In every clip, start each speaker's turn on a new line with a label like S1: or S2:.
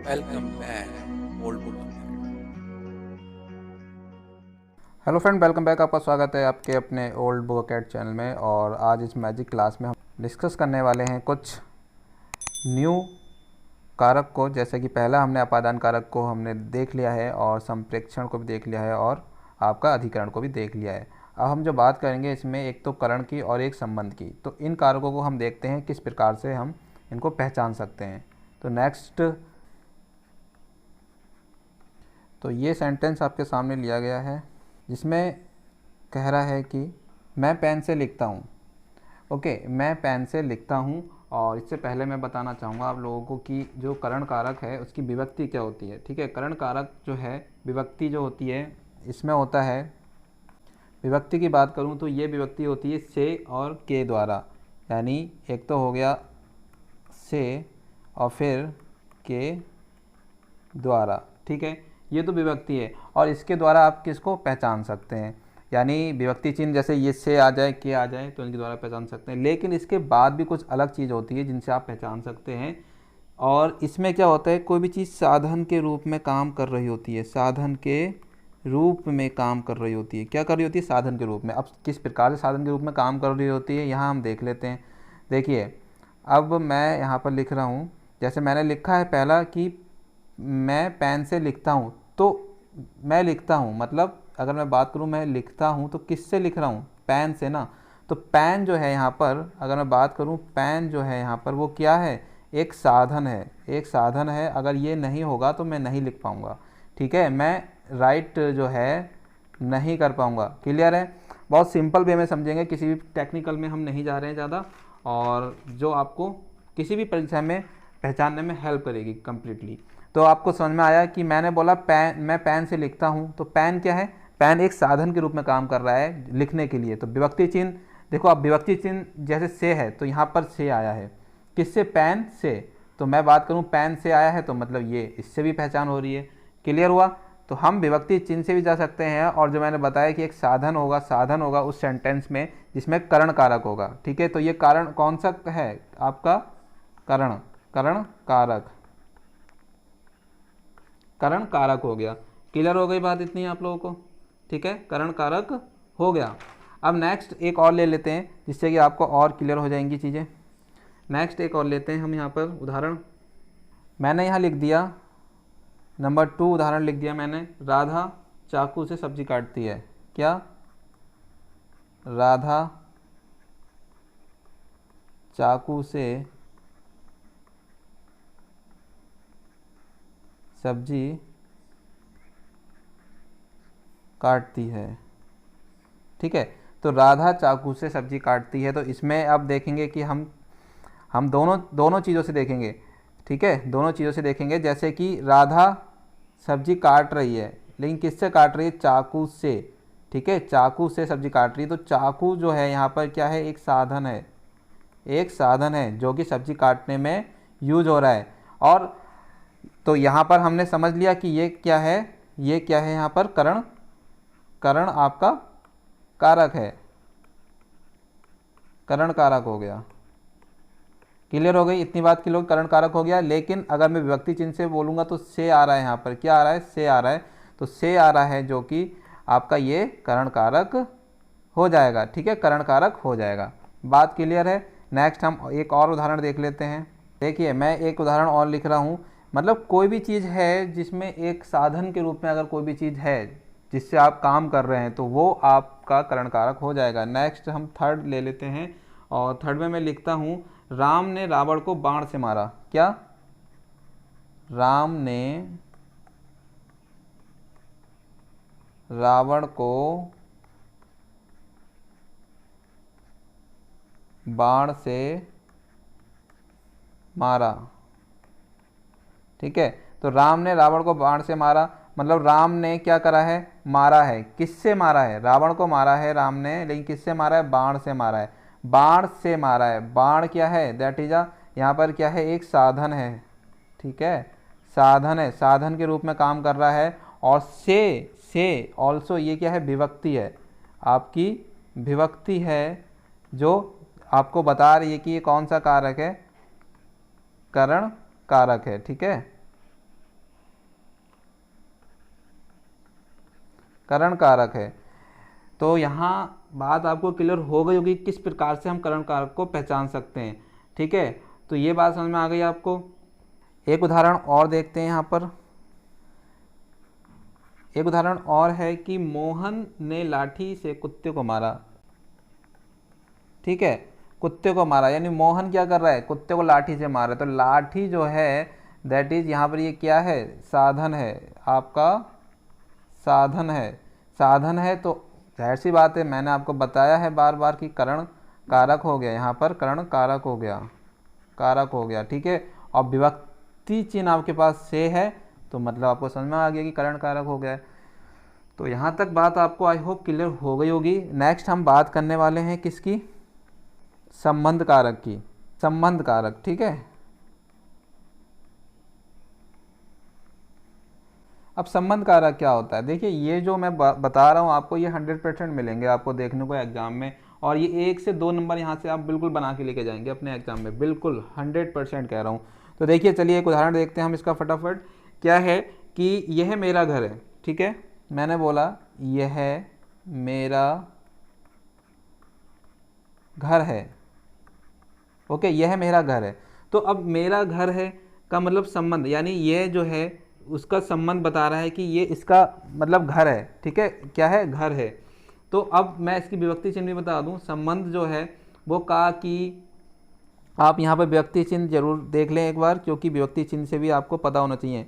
S1: Welcome back, old book.
S2: Hello friend, welcome back. आपका स्वागत है आपके अपने ओल्ड बुक कैट चैनल में। और आज इस मैजिक क्लास में हम डिस्कस करने वाले हैं कुछ न्यू कारक को। जैसे कि पहला हमने अपादान कारक को हमने देख लिया है और संप्रेक्षण को भी देख लिया है और आपका अधिकरण को भी देख लिया है। अब हम जो बात करेंगे इसमें एक तो करण की और एक संबंध की। तो इन कारकों को हम देखते हैं किस प्रकार से हम इनको पहचान सकते हैं। तो नेक्स्ट, तो ये सेंटेंस आपके सामने लिया गया है जिसमें कह रहा है कि मैं पेन से लिखता हूँ। ओके, मैं पेन से लिखता हूँ। और इससे पहले मैं बताना चाहूँगा आप लोगों को कि जो करण कारक है उसकी विभक्ति क्या होती है। ठीक है, करण कारक जो है विभक्ति जो होती है इसमें होता है, विभक्ति की बात करूँ तो ये विभक्ति होती है से और के द्वारा। यानी एक तो हो गया से और फिर के द्वारा। ठीक है, ये तो विभक्ति है और इसके द्वारा आप किसको पहचान सकते हैं। यानी विभक्ति चिन्ह जैसे ये से आ जाए के आ जाए तो इनके द्वारा पहचान सकते हैं। लेकिन इसके बाद भी कुछ अलग चीज़ होती है जिनसे आप पहचान सकते हैं। और इसमें क्या होता है, कोई भी चीज़ साधन के रूप में काम कर रही होती है, साधन के रूप में काम कर रही होती है। क्या कर रही होती है, साधन के रूप में। अब किस प्रकार से साधन के रूप में काम कर रही होती है यहाँ हम देख लेते हैं। देखिए, अब मैं यहाँ पर लिख रहा हूँ, जैसे मैंने लिखा है पहला कि मैं पेन से लिखता हूँ। तो मैं लिखता हूँ मतलब अगर मैं बात करूँ मैं लिखता हूँ तो किससे लिख रहा हूँ, पेन से ना। तो पेन जो है यहाँ पर, अगर मैं बात करूँ पेन जो है यहाँ पर वो क्या है, एक साधन है। एक साधन है, अगर ये नहीं होगा तो मैं नहीं लिख पाऊँगा। ठीक है, मैं राइट जो है नहीं कर पाऊँगा। क्लियर है, बहुत सिंपल वे में समझेंगे, किसी भी टेक्निकल में हम नहीं जा रहे हैं ज़्यादा, और जो आपको किसी भी परीक्षा में पहचानने में हेल्प करेगी कम्प्लीटली। तो आपको समझ में आया कि मैंने बोला पेन, मैं पेन से लिखता हूँ। तो पेन क्या है, पेन एक साधन के रूप में काम कर रहा है लिखने के लिए। तो विभक्ति चिन्ह देखो, अब विभक्ति चिन्ह जैसे से है तो यहाँ पर से आया है, किससे, पेन से। तो मैं बात करूँ पेन से आया है तो मतलब ये इससे भी पहचान हो रही है। क्लियर हुआ। तो हम विभक्ति चिन्ह से भी जा सकते हैं और जो मैंने बताया कि एक साधन होगा, साधन होगा उस सेंटेंस में जिसमें करण कारक होगा। ठीक है, तो ये कारण कौन सा है आपका, करण, करण कारक, करण कारक हो गया। क्लियर हो गई बात इतनी आप लोगों को। ठीक है, करण कारक हो गया। अब नेक्स्ट एक और ले लेते हैं जिससे कि आपको और क्लियर हो जाएंगी चीज़ें। नेक्स्ट एक और लेते हैं हम यहाँ पर उदाहरण। मैंने यहाँ लिख दिया नंबर 2, उदाहरण लिख दिया मैंने, राधा चाकू से सब्जी काटती है। क्या, राधा चाकू से सब्जी काटती है। ठीक है, तो राधा चाकू से सब्जी काटती है। तो इसमें अब देखेंगे कि हम दोनों दोनों चीज़ों से देखेंगे। ठीक है, दोनों चीज़ों से देखेंगे। जैसे कि राधा सब्जी काट रही है, लेकिन किससे काट रही है, चाकू से। ठीक है, चाकू से सब्जी काट रही है। तो चाकू जो है यहाँ पर क्या है, एक साधन है, एक साधन है जो कि सब्जी काटने में यूज हो रहा है। और तो यहाँ पर हमने समझ लिया कि ये क्या है, ये क्या है यहाँ पर, करण, करण आपका कारक है, करण कारक हो गया। क्लियर हो गई इतनी बात, क्लियर, करण कारक हो गया। लेकिन अगर मैं विभक्ति चिन्ह से बोलूँगा तो से आ रहा है यहाँ पर, क्या आ रहा है, से आ रहा है। तो से आ रहा है जो कि आपका ये करण कारक हो जाएगा। ठीक है, करण कारक हो जाएगा। बात क्लियर है। नेक्स्ट हम एक और उदाहरण देख लेते हैं। देखिए, मैं एक उदाहरण और लिख रहा हूँ, मतलब कोई भी चीज़ है जिसमें एक साधन के रूप में अगर कोई भी चीज़ है जिससे आप काम कर रहे हैं तो वो आपका करण कारक हो जाएगा। नेक्स्ट हम थर्ड ले लेते हैं और थर्ड में मैं लिखता हूँ, राम ने रावण को बाण से मारा। क्या, राम ने रावण को बाण से मारा। ठीक है, तो राम ने रावण को बाण से मारा, मतलब राम ने क्या करा है, मारा है। किससे मारा है, रावण को मारा है राम ने, लेकिन किससे मारा है, बाण से मारा है। बाण से मारा है, बाण क्या है, दैट इज अ, यहाँ पर क्या है, एक साधन है। ठीक है, साधन है, साधन के रूप में काम कर रहा है। और से ऑल्सो ये क्या है, विभक्ति है, आपकी विभक्ति है जो आपको बता रही है कि ये कौन सा कारक है, करण कारक है। ठीक है, करण कारक है। तो यहाँ बात आपको क्लियर हो गई होगी किस प्रकार से हम करण कारक को पहचान सकते हैं। ठीक है, तो ये बात समझ में आ गई आपको। एक उदाहरण और देखते हैं यहाँ पर। एक उदाहरण और है कि मोहन ने लाठी से कुत्ते को मारा। ठीक है, कुत्ते को मारा, यानी मोहन क्या कर रहा है, कुत्ते को लाठी से मार रहा है। तो लाठी जो है दैट इज यहाँ पर ये क्या है, साधन है, आपका साधन है। साधन है तो जाहिर सी बात है, मैंने आपको बताया है बार बार कि करण कारक हो गया, यहाँ पर करण कारक हो गया, कारक हो गया। ठीक है, और विभक्ति चिन्ह आपके पास से है तो मतलब आपको समझ में आ गया कि करण कारक हो गया है। तो यहाँ तक बात आपको आई होप क्लियर हो गई होगी। नेक्स्ट हम बात करने वाले हैं किसकी, संबंध कारक की। संबंध कारक, ठीक है। अब संबंध कारक क्या होता है, देखिए ये जो मैं बता रहा हूँ आपको, ये 100% मिलेंगे आपको देखने को एग्जाम में, और ये 1 से 2 नंबर यहाँ से आप बिल्कुल बना के लेके जाएंगे अपने एग्जाम में, बिल्कुल 100% कह रहा हूँ। तो देखिए चलिए एक उदाहरण देखते हैं हम इसका फटाफट। क्या है कि यह मेरा घर है। ठीक है, मैंने बोला यह मेरा घर है। ओके, यह मेरा घर है। तो अब मेरा घर है का मतलब संबंध, यानी ये जो है उसका संबंध बता रहा है कि ये इसका मतलब घर है। ठीक है, क्या है, घर है। तो अब मैं इसकी विभक्ति चिन्ह भी बता दूं। संबंध जो है वो का कि, आप यहाँ पर विभक्ति चिन्ह जरूर देख लें एक बार, क्योंकि विभक्ति चिन्ह से भी आपको पता होना चाहिए।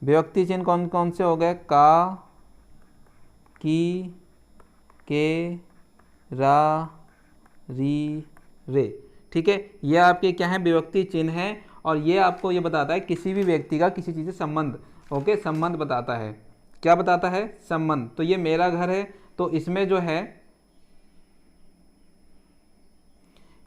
S2: विभक्ति चिन्ह कौन कौन से हो गए, का, की, के, रा, री, रे। ठीक है, ये आपके क्या है, विभक्ति चिन्ह है, और ये आपको ये बताता है किसी भी व्यक्ति का किसी चीज़ से संबंध। ओके, संबंध बताता है, क्या बताता है, संबंध। तो ये मेरा घर है, तो इसमें जो है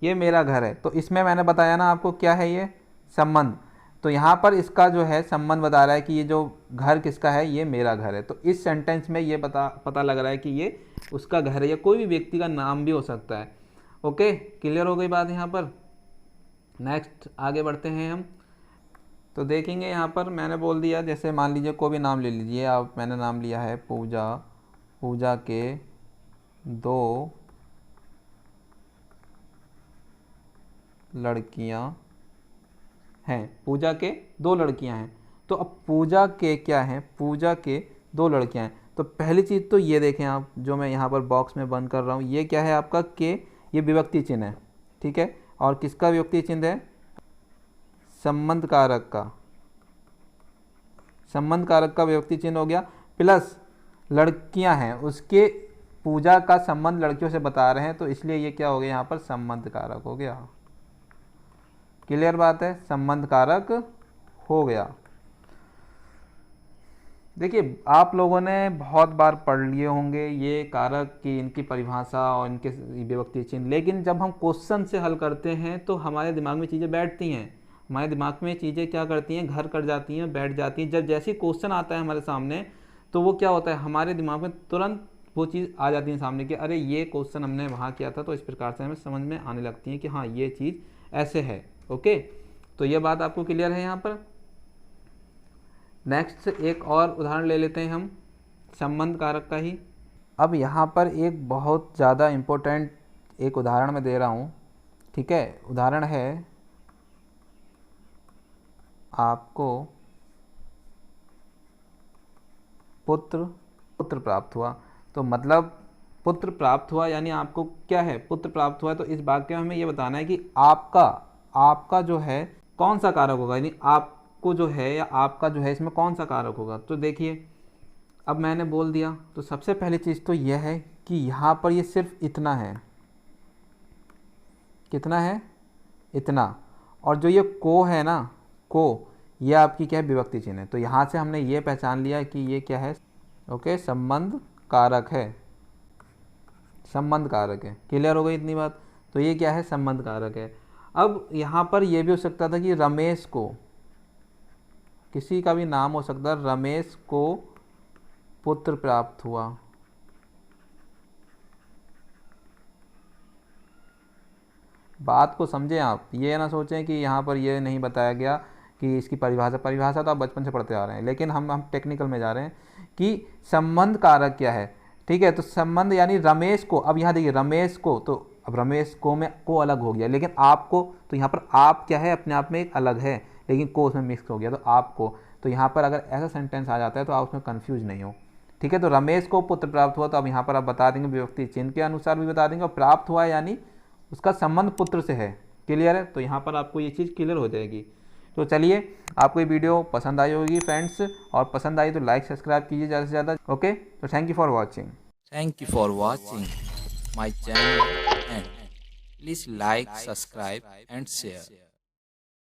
S2: ये मेरा घर है, तो इसमें मैंने बताया ना आपको क्या है, ये संबंध। तो यहाँ पर इसका जो है संबंध बता रहा है कि ये जो घर किसका है, ये मेरा घर है। तो इस सेंटेंस में ये पता लग रहा है कि ये उसका घर है, या कोई भी व्यक्ति का नाम भी हो सकता है। ओके, क्लियर हो गई बात यहाँ पर। नेक्स्ट आगे बढ़ते हैं हम। तो देखेंगे यहाँ पर मैंने बोल दिया, जैसे मान लीजिए कोई भी नाम ले लीजिए आप, मैंने नाम लिया है पूजा। पूजा के 2 लड़कियाँ हैं। पूजा के 2 लड़कियाँ हैं। तो अब पूजा के क्या हैं, पूजा के 2 लड़कियाँ हैं। तो पहली चीज़ तो ये देखें आप, जो मैं यहाँ पर बॉक्स में बंद कर रहा हूँ, ये क्या है आपका के, ये विभक्ति चिन्ह है। ठीक है, और किसका विभक्ति चिन्ह है, संबंध कारक का। संबंध कारक का विभक्ति चिन्ह हो गया, प्लस लड़कियां हैं, उसके पूजा का संबंध लड़कियों से बता रहे हैं, तो इसलिए ये क्या हो गया यहाँ पर, संबंध कारक हो गया। क्लियर बात है, संबंध कारक हो गया। देखिए आप लोगों ने बहुत बार पढ़ लिए होंगे ये कारक की, इनकी परिभाषा और इनके विभक्ति चिन्ह, लेकिन जब हम क्वेश्चन से हल करते हैं तो हमारे दिमाग में चीज़ें बैठती हैं, हमारे दिमाग में चीज़ें क्या करती हैं, घर कर जाती हैं, बैठ जाती हैं। जब जैसे क्वेश्चन आता है हमारे सामने, तो वो क्या होता है, हमारे दिमाग में तुरंत वो चीज़ आ जाती है सामने कि अरे ये क्वेश्चन हमने वहाँ किया था, तो इस प्रकार से हमें समझ में आने लगती है कि हाँ ये चीज़ ऐसे है। ओके, तो ये बात आपको क्लियर है यहाँ पर। नेक्स्ट एक और उदाहरण ले लेते हैं हम, संबंध कारक का ही। अब यहाँ पर एक बहुत ज़्यादा इम्पोर्टेंट एक उदाहरण मैं दे रहा हूँ। ठीक है, उदाहरण है आपको पुत्र प्राप्त हुआ। तो मतलब पुत्र प्राप्त हुआ, यानी आपको क्या है, पुत्र प्राप्त हुआ। तो इस वाक्य में हमें ये बताना है कि आपका जो है कौन सा कारक होगा, यानी आपको जो है या आपका जो है इसमें कौन सा कारक होगा। तो देखिए अब मैंने बोल दिया, तो सबसे पहली चीज़ तो यह है कि यहाँ पर ये सिर्फ इतना है, कितना है, इतना। और जो ये को है ना, को, ये आपकी क्या है, विभक्ति चिन्ह है। तो यहाँ से हमने ये पहचान लिया कि ये क्या है, ओके, संबंध कारक है, संबंध कारक है। क्लियर हो गई इतनी बात। तो ये क्या है, संबंध कारक है। अब यहाँ पर यह भी हो सकता था कि रमेश को, किसी का भी नाम हो सकता है, रमेश को पुत्र प्राप्त हुआ। बात को समझें आप, ये ना सोचें कि यहाँ पर ये नहीं बताया गया कि इसकी परिभाषा तो आप बचपन से पढ़ते आ रहे हैं, लेकिन हम टेक्निकल में जा रहे हैं कि संबंध कारक क्या है। ठीक है, तो संबंध यानी रमेश को, अब यहाँ देखिए रमेश को, तो अब रमेश को में को अलग हो गया, लेकिन आपको, तो यहाँ पर आप क्या है अपने आप में एक अलग है, लेकिन को उसमें मिक्स हो गया तो आपको। तो यहाँ पर अगर ऐसा सेंटेंस आ जाता है तो आप उसमें कन्फ्यूज नहीं हो। ठीक है, तो रमेश को पुत्र प्राप्त हुआ, तो अब यहाँ पर आप बता देंगे विभक्ति चिन्ह के अनुसार भी बता देंगे, और प्राप्त हुआ यानी उसका संबंध पुत्र से है। क्लियर है, तो यहाँ पर आपको ये चीज़ क्लियर हो जाएगी। तो चलिए, आपको ये वीडियो पसंद आई होगी फ्रेंड्स, और पसंद आई तो लाइक सब्सक्राइब कीजिए ज़्यादा से ज़्यादा। ओके, तो thank you for watching.
S1: Thank you for watching my channel and please like, subscribe and share.